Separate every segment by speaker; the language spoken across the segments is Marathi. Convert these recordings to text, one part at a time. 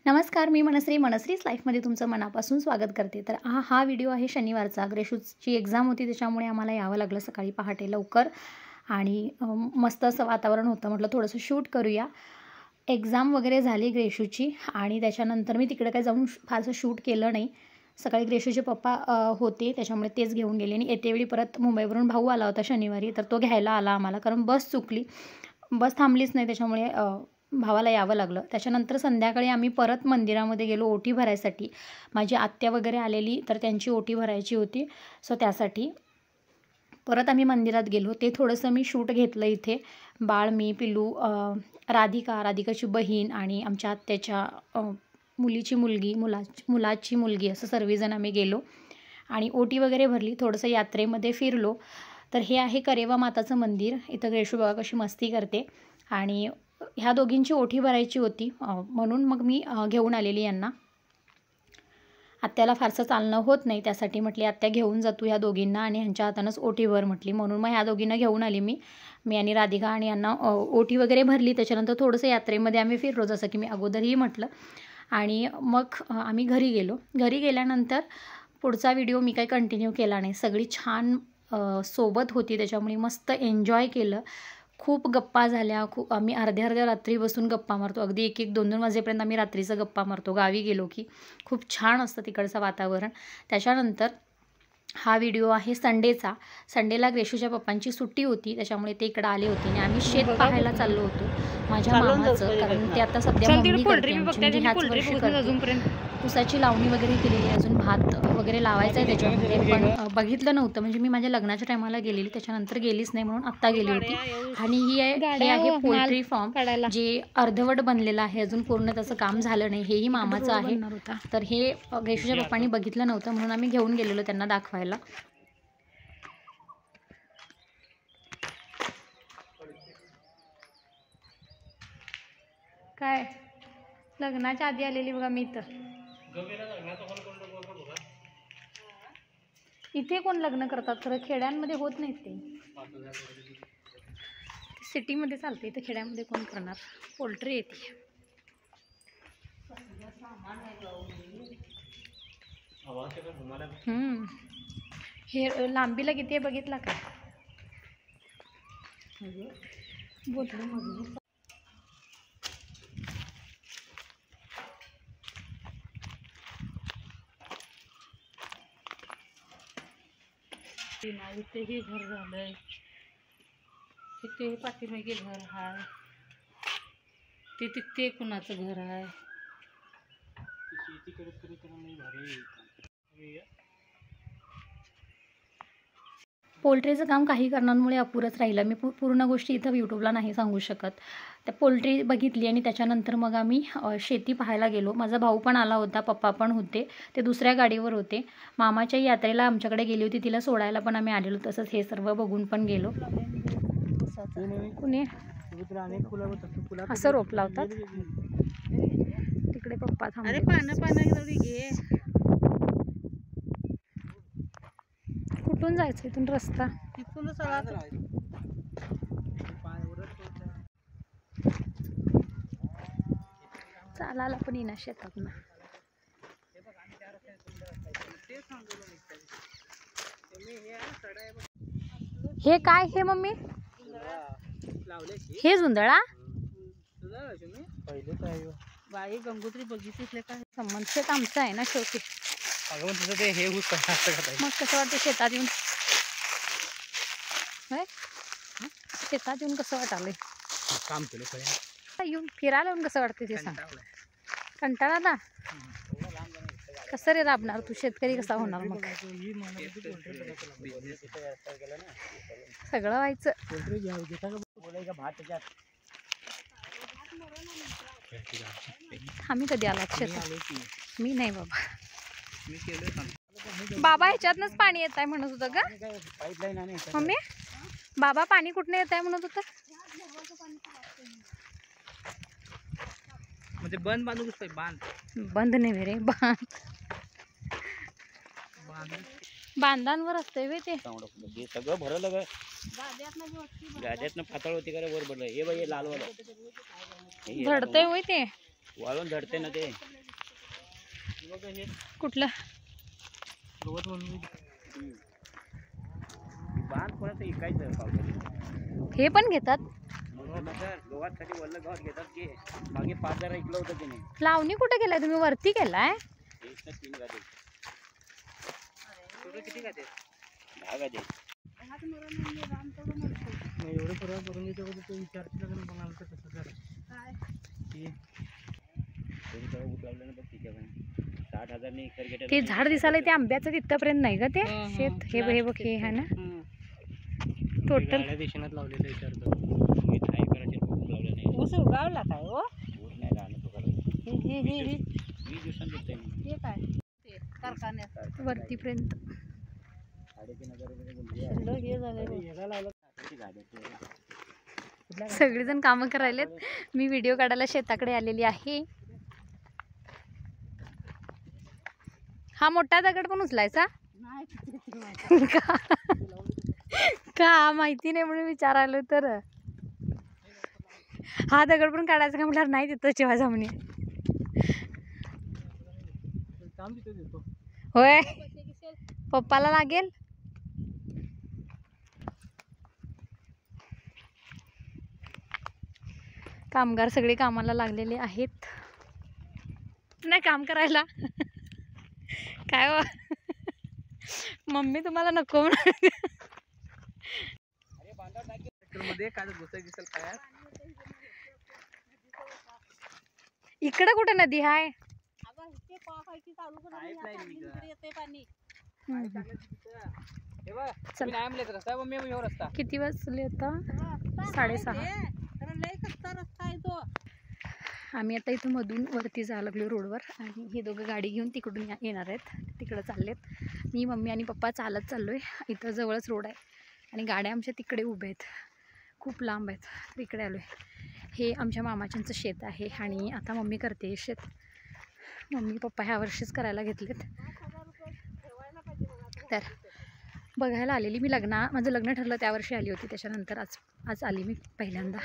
Speaker 1: नमस्कार, मी मनस्रीच लाईफमध्ये तुमचं मनापासून स्वागत करते। तर हा व्हिडिओ आहे शनिवारचा। ग्रेशूची एक्झाम होती, त्याच्यामुळे आम्हाला यावं लागलं सकाळी पहाटे लवकर आणि मस्त असं वातावरण होतं। म्हटलं थोडंसं शूट करूया। एक्झाम वगैरे झाली ग्रेशूची आणि त्याच्यानंतर मी तिकडे काही जाऊन फारसं शूट केलं नाही। सकाळी ग्रेशूचे पप्पा होते, त्याच्यामुळे तेच घेऊन गेले आणि येतेवेळी परत मुंबईवरून भाऊ आला होता शनिवारी, तर तो घ्यायला आला आम्हाला, कारण बस चुकली, बस थांबलीच नाही, त्याच्यामुळे भावाला यावं लागलं। त्याच्यानंतर संध्याकाळी आम्ही परत मंदिरामध्ये गेलो ओटी भरायसाठी। माझी आत्या वगैरे आलेली, तर त्यांची ओटी भरायची होती, सो त्यासाठी परत आम्ही मंदिरात गेलो। ते थोडंसं मी शूट घेतलं इथे। बाळ, मी, पिल्लू, राधिकाची बहीण आणि आमच्या आत्याच्या मुलाची मुलगी असं सर्वजण आम्ही गेलो आणि ओटी वगैरे भरली, थोडंसं यात्रेमध्ये फिरलो। तर हे आहे करेवा माताचं मंदिर। इथं ग्रेशू बघा कशी मस्ती करते आणि ह्या दोघींची ओटी भरायची होती, म्हणून मग मी घेऊन आलेली यांना। आत्याला फारसं चालणं होत नाही, त्यासाठी म्हटली आत्या घेऊन जातो ह्या दोघींना आणि ह्यांच्या हातानंच ओटी भर म्हटली, म्हणून मग ह्या दोघींना घेऊन आली मी आणि राधिका आणि यांना ओटी वगैरे भरली। त्याच्यानंतर थोडंसं यात्रेमध्ये आम्ही फिरलो, जसं की मी अगोदरही म्हटलं, आणि मग आम्ही घरी गेलो। घरी गेल्यानंतर पुढचा व्हिडिओ मी काही कंटिन्यू केला नाही। सगळी छान सोबत होती, त्याच्यामुळे मस्त एन्जॉय केलं। खूप गप्पा झाल्या, खूप आम्ही अर्ध्या रात्री बसून गप्पा मारतो, अगदी 1-1, 2-2 वाजेपर्यंत आम्ही रात्रीचं गप्पा मारतो। गावी गेलो की खूप छान असतं तिकडचं वातावरण। त्याच्यानंतर हा व्हिडिओ आहे संडेचा। संडेला ग्रेशूच्या पप्पांची सुट्टी होती, त्याच्यामुळे ते इकडं आले होते आणि आम्ही शेत पाहायला चाललो होतो माझ्या मामाचं, कारण ते आता सध्या मम्मी करते आमची, म्हणजे ह्याच वर्षी करते। ऊसाची लावणी वगैरे केलेली, अजून भात वगैरे लावायचा आहे त्याच्यामध्ये, पण बघितलं नव्हतं, म्हणजे मी माझ्या लग्नाच्या टायमाला गेलेली, त्याच्यानंतर गेलीच नाही, म्हणून आत्ता गेली होती। आणि हे आहे पोल्ट्री फार्म, जे अर्धवट बनलेलं आहे, अजून पूर्ण त्याचं काम झालं नाही। हेही मामाचं आहे, तर हे ग्रेशूच्या पप्पांनी बघितलं नव्हतं, म्हणून आम्ही घेऊन गेलेलो त्यांना दाखवायला। काय लग्नाच्या आधी आलेली बघा मी इथं। इथे कोण लग्न करतात, खरं खेड्यांमध्ये होत नाहीत ते, सिटीमध्ये चालते, इथं खेड्यामध्ये कोण करणार। पोल्ट्री येते, हे लांबीला किती आहे बघितला का? बोल
Speaker 2: इथे हे घर झालंय, इथे पाठीमागे घर आहे, ते तिथे कुणाचं घर आहे। शेती करत
Speaker 1: पोल्ट्रीचं काम काही कारणांमुळे अपुरंच राहिलं। मी पूर्ण गोष्टी इथं यूट्यूबला नाही सांगू शकत। त्या पोल्ट्री बघितली आणि त्याच्यानंतर मग आम्ही शेती पाहायला गेलो। माझा भाऊ पण आला होता, पप्पा पण होते, ते दुसऱ्या गाडीवर होते। मामाच्या यात्रेला आमच्याकडे गेली होती, तिला सोडायला पण आम्ही आलेलो, तसंच हे सर्व बघून पण गेलो। कुणी असं रोप लावतात तिकडे, पप्पा थांबले। कुठून जायचं इथून रस्ता? चालायला पण येणार शेतात ना। हे काय हे मम्मी? हे जुंधळा
Speaker 2: बाई गंगोत्री बघितले काय
Speaker 1: संबंध, शेत आमचं आहे ना शेवटी। मग कसं वाटतं शेतात येऊन? शेतात येऊन कसं वाटायलंय?
Speaker 2: काम केलं
Speaker 1: येऊन फिरायला येऊन कसं वाटतं ते सांग? कंटाळा ना? कसं रे राबणार तू, शेतकरी कसा होणार मग? सगळं व्हायचं। आम्ही कधी आलात शेतात? मी नाही बाबा। बाबा ह्याच्यातनंच पाणी येत आहे म्हणत होतं का मम्मी? बाबा पाणी कुठनं येत आहे म्हणत होतं?
Speaker 2: म्हणजे बंद बांधू
Speaker 1: बंद नाही रे, बांधांवर असते वे ते
Speaker 2: सगळं भरलं काय गाड्यातनं पातळ होती का वर भरलं। हे बाई लालवाला
Speaker 1: धडतंय होय ते,
Speaker 2: वाळून धडते ना ते।
Speaker 1: कुठलं
Speaker 2: गवत म्हणून
Speaker 3: बांध कोणाचं इकायचं पावसाळ्यात.
Speaker 1: हे पण घेतात.
Speaker 3: गव्हासाठी वल्ल गव्हात घेतात की मागे 5,000 ऐकलं होतं त्याने.
Speaker 1: लावणी कुठे केलाय तुम्ही? वरती केलाय?
Speaker 3: तीन गादे. किती गादे? 10 गादे.
Speaker 2: एवढं परवा करून देतो तो विचारते का कोणाला तर तसं करा काय
Speaker 3: उतरवलं बघ तिच्या 60,000 ने एकर घेतात.
Speaker 1: ते झाड दिसायला ते आंब्याचं तिथपर्यंत नाही का ते शेत? हे बघ हे आहे ना टोटल
Speaker 2: देशात लावलेलं विचारतो.
Speaker 3: हे 10 एकराचे उतरवलं नाही.
Speaker 2: ऊस उगावला काय हो?
Speaker 3: ऊस नाही राहणं तो करायचं.
Speaker 2: हे
Speaker 3: 20 दिवसांनी देतोय मी.
Speaker 2: हे काय ते कारखान्यात
Speaker 1: वरतीपर्यंत
Speaker 3: 3,500 रुपये गुंठी आहे.
Speaker 2: हे झालं
Speaker 3: याला लावलं किती गादे ते.
Speaker 1: सगळेजण कामं करायलेत. मी व्हिडिओ काढायला शेताकडे आलेली आहे. हा मोठा दगड पण उचलायचा का माहिती नाही म्हणून विचारायलो. तर हा दगड पण काढायचा का म्हटलं नाही तिथं जेव्हा जमणे. होय पप्पाला लागेल. कामगार सगळे कामाला लागलेले आहेत. नाही काम करायला काय हो मम्मी तुम्हाला नको
Speaker 3: मध्ये काय घुसा दिसेल काय.
Speaker 1: इकडे कुठे नदी आहे? किती वाजले आता? 6:30. आम्ही आता इथं मधून वरती जायला लागलो रोडवर आणि हे दोघं गाडी घेऊन तिकडून येणार आहेत. तिकडं चाललेत. मी मम्मी आणि पप्पा चालत चाललोय. इथं जवळच रोड आहे आणि गाड्या आमच्या तिकडे उभ्या आहेत, खूप लांब आहेत. तर इकडे आलोय. हे आमच्या मामाच्यांचं शेत आहे आणि आता मम्मी करते शेत. मम्मी पप्पा ह्या वर्षीच करायला घेतलेत. तर बघायला आलेली मी. माझं लग्न ठरलं त्या वर्षी आली होती. त्याच्यानंतर आज आली मी पहिल्यांदा.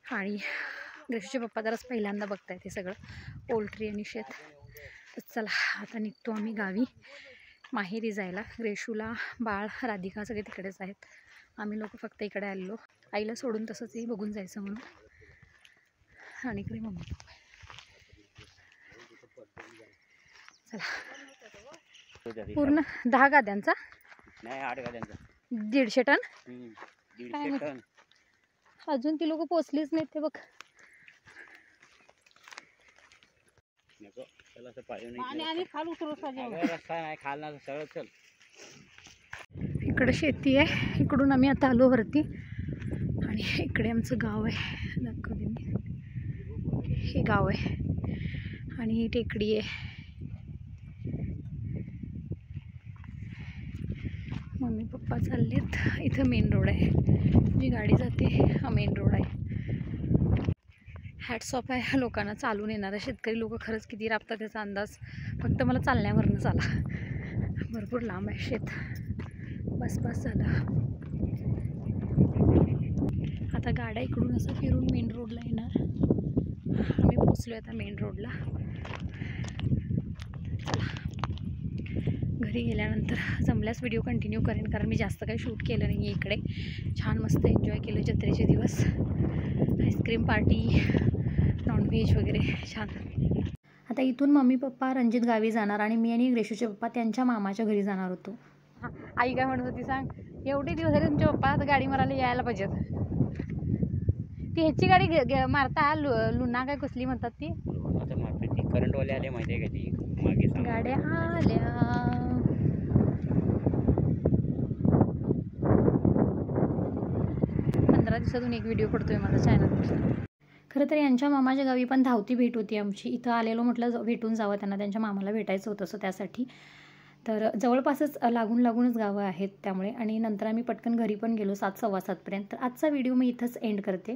Speaker 1: आणि ग्रेशूचे पप्पा जराच पहिल्यांदा बघतायत हे सगळं पोल्ट्री आणि शेत. तर चला आता निघतो आम्ही गावी माहेरी जायला. ग्रेशूला बाळ राधिका सगळे तिकडेच आहेत. आम्ही लोक फक्त इकडे आलेलो आईला सोडून. तसंच हे बघून जायचं म्हणून. आणि इकडे मम्मी पप्पा. चला पूर्ण 10 गाद्यांचा
Speaker 3: नाही 8 गाद्यांचा
Speaker 1: 150 टन.
Speaker 3: 150 टन.
Speaker 1: अजून ती लोक पोचलीच नाहीत ते बघ.
Speaker 3: नको चला असं पाहिजे नाही.
Speaker 2: आणि खाली उतरू पाहिजे.
Speaker 3: रस्ता नाही खालना सरळ चल.
Speaker 1: इकडे शेती आहे. इकडून आम्ही आता आलो वरती आणि इकडे आमचं गाव आहे. दाखवते हे गाव आहे आणि ही टेकडी आहे. मम्मी पप्पा चाललेत. इथं मेन रोड आहे, जी गाडी जाते हा मेन रोड आहे. हॅट्स ऑफ आहे लोकांना. चालून येणारे शेतकरी लोक खरंच किती राबतात त्याचा अंदाज फक्त मला चालण्यावरनंच आला. भरपूर लांब आहे शेत. बस झालं. आता गाड्या इकडून असं फिरून मेन रोडला येणार. आम्ही पोचलो आता मेन रोडला. चला घरी गेल्यानंतर जमल्यास व्हिडिओ कंटिन्यू करेन, कारण मी जास्त काही शूट केलं नाही आहे इकडे. छान मस्त एन्जॉय केलं जत्रेचे दिवस. आईस्क्रीम पार्टी, नॉनव्हेज वगैरे छान. आता इथून मम्मी पप्पा रणजित गावी जाणार आणि मी आणि ग्रेशूचे पप्पा त्यांच्या मामाच्या घरी जाणार होतो. आई काय म्हणत होती सांग? एवढे दिवस झाले तुमच्या पप्पा आता गाडी मारायला यायला पाहिजेत. ती ह्याची गाडी मारता लुना काय कसली म्हणतात ती
Speaker 3: आता मारते ती. करंटवाले आले माहिती आहे का? ती मागे
Speaker 1: गाड्या आल्या. 15 दिवसातून एक व्हिडिओ पडतोय माझ्या चॅनलवर. खरं तर यांच्या मामाच्या गावी पण धावती भेट होती आमची. इथं आलेलो म्हटलं भेटून जावं त्यांना. त्यांच्या मामाला भेटायचं होतं असं त्यासाठी. तर जवळपासच लागूनच गावं आहेत त्यामुळे. आणि नंतर आम्ही पटकन घरी पण गेलो 7, 7:15 पर्यंत. तर आजचा व्हिडिओ मी इथंच एंड करते.